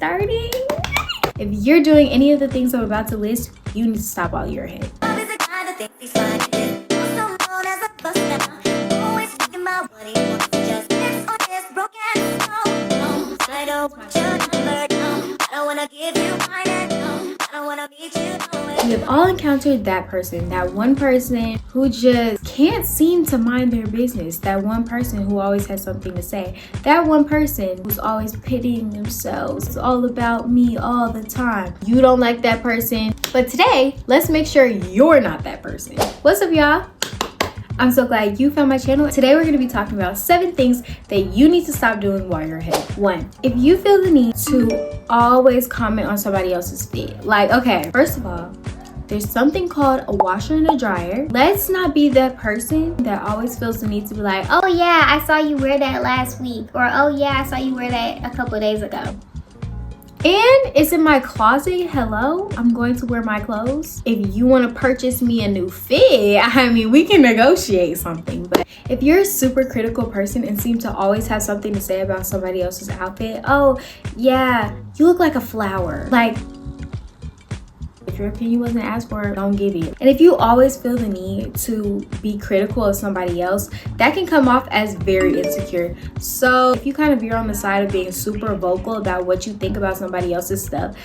starting. If you're doing any of the things I'm about to list, you need to stop while you're ahead. We have all encountered that person, that one person who just can't seem to mind their business, that one person who always has something to say, that one person who's always pitying themselves. It's all about me all the time. You don't like that person, but today, let's make sure you're not that person. What's up, y'all? I'm so glad you found my channel. Today we're going to be talking about 7 things that you need to stop doing while you're ahead. 1, if you feel the need to always comment on somebody else's feed. Like, okay, first of all, there's something called a washer and a dryer. Let's not be that person that always feels the need to be like, oh yeah, I saw you wear that last week, or oh yeah, I saw you wear that a couple of days ago. And it's in my closet. Hello, I'm going to wear my clothes. If you want to purchase me a new fit, I mean, we can negotiate something. But if you're a super critical person and seem to always have something to say about somebody else's outfit, oh yeah, you look like a flower. Like, if your opinion wasn't asked for, don't give it. And if you always feel the need to be critical of somebody else, that can come off as very insecure. So if you kind of veer on the side of being super vocal about what you think about somebody else's stuff,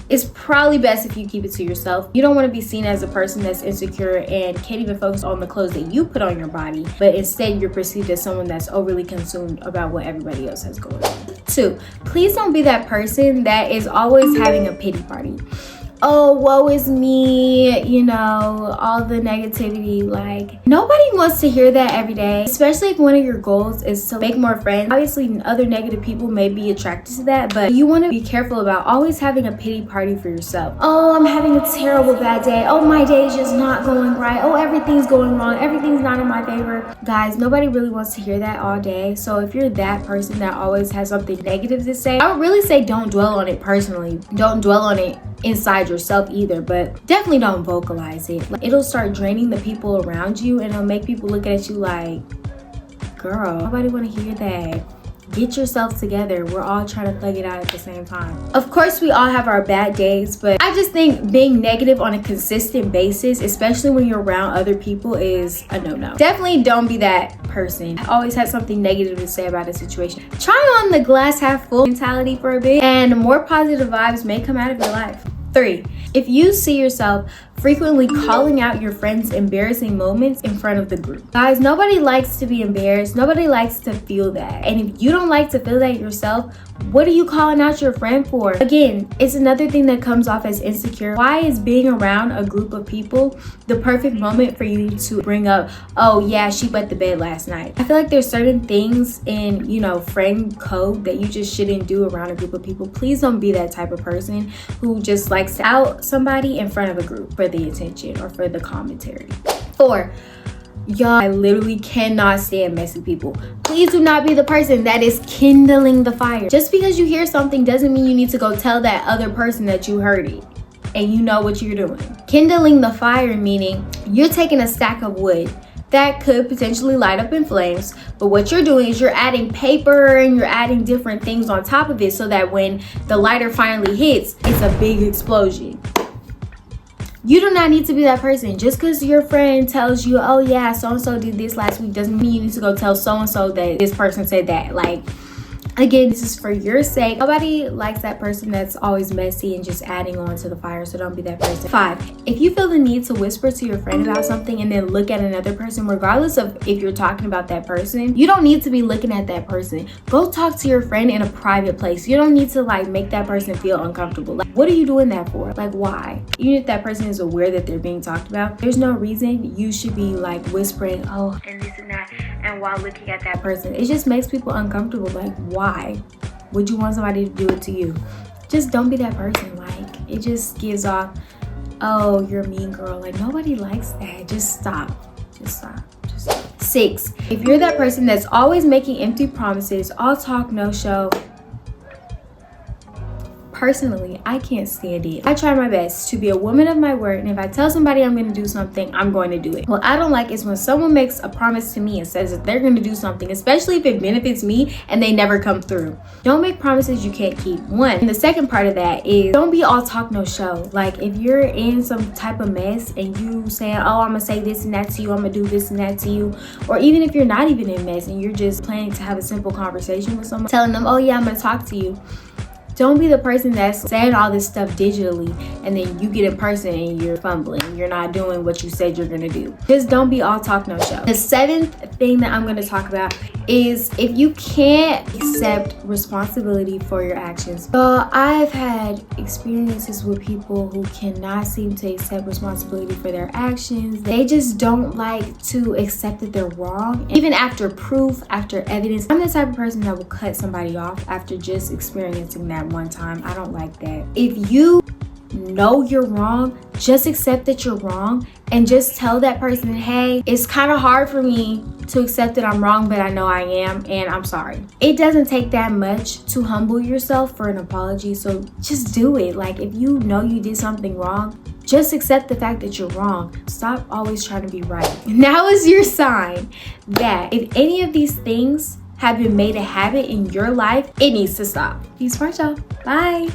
it's probably best if you keep it to yourself. You don't want to be seen as a person that's insecure and can't even focus on the clothes that you put on your body, but instead you're perceived as someone that's overly consumed about what everybody else has going on. 2, please don't be that person that is always having a pity party. Oh, woe is me, you know, all the negativity. Like, nobody wants to hear that every day, especially if one of your goals is to make more friends. Obviously, other negative people may be attracted to that, but you want to be careful about always having a pity party for yourself. Oh, I'm having a terrible bad day. Oh, my day is just not going right. Oh, everything's going wrong. Everything's not in my favor. Guys, nobody really wants to hear that all day. So if you're that person that always has something negative to say, I would really say don't dwell on it personally. Don't dwell on it inside yourself either, but definitely don't vocalize it. Like, it'll start draining the people around you and it'll make people look at you like, girl, nobody want to hear that. Get yourself together. We're all trying to thug it out at the same time. Of course, we all have our bad days, but I just think being negative on a consistent basis, especially when you're around other people, is a no-no. Definitely don't be that person. Always have something negative to say about a situation. Try on the glass half full mentality for a bit, and more positive vibes may come out of your life. 3, if you see yourself frequently calling out your friends' embarrassing moments in front of the group. Guys, nobody likes to be embarrassed. Nobody likes to feel that. And if you don't like to feel that yourself, what are you calling out your friend for? Again, it's another thing that comes off as insecure. Why is being around a group of people the perfect moment for you to bring up, oh yeah, she wet the bed last night? I feel like there's certain things in, you know, friend code that you just shouldn't do around a group of people. Please don't be that type of person who just likes to out somebody in front of a group for the attention or for the commentary. 4, y'all, I literally cannot stand messy people. Please do not be the person that is kindling the fire. Just because you hear something doesn't mean you need to go tell that other person that you heard it and you know what you're doing. Kindling the fire meaning you're taking a stack of wood that could potentially light up in flames, but what you're doing is you're adding paper and you're adding different things on top of it so that when the lighter finally hits, it's a big explosion. You do not need to be that person. Just because your friend tells you, oh yeah, so-and-so did this last week, doesn't mean you need to go tell so-and-so that this person said that. Like, again, this is for your sake. Nobody likes that person that's always messy and just adding on to the fire, so don't be that person. 5, if you feel the need to whisper to your friend about something and then look at another person, regardless of if you're talking about that person, you don't need to be looking at that person. Go talk to your friend in a private place. You don't need to like make that person feel uncomfortable. Like, what are you doing that for? Like, why? Even if that person is aware that they're being talked about, there's no reason you should be like whispering, oh, and this and that, and while looking at that person. It just makes people uncomfortable. Like, why would you want somebody to do it to you? Just don't be that person. Like, it just gives off, oh, you're a mean girl. Like, nobody likes that. Just stop. Just stop. Just stop. 6, if you're that person that's always making empty promises, all talk, no show, personally, I can't stand it. I try my best to be a woman of my word, and if I tell somebody I'm going to do something, I'm going to do it. What I don't like is when someone makes a promise to me and says that they're going to do something, especially if it benefits me, and they never come through. Don't make promises you can't keep. One. And the second part of that is don't be all talk no show. Like if you're in some type of mess and you saying, oh, I'm gonna say this and that to you, I'm gonna do this and that to you, or even if you're not even in mess and you're just planning to have a simple conversation with someone, telling them, oh yeah, I'm gonna talk to you. Don't be the person that's saying all this stuff digitally and then you get in person and you're fumbling. You're not doing what you said you're gonna do. Just don't be all talk no show. The seventh thing that I'm gonna talk about is if you can't accept responsibility for your actions. So I've had experiences with people who cannot seem to accept responsibility for their actions. They just don't like to accept that they're wrong. Even after proof, after evidence, I'm the type of person that will cut somebody off after just experiencing that one time. I don't like that. If you know you're wrong, just accept that you're wrong and just tell that person, hey, it's kind of hard for me to accept that I'm wrong, but I know I am, and I'm sorry. It doesn't take that much to humble yourself for an apology, so just do it. Like if you know you did something wrong, just accept the fact that you're wrong. Stop always trying to be right. Now is your sign that if any of these things have been made a habit in your life, it needs to stop. Be smart, y'all. Bye.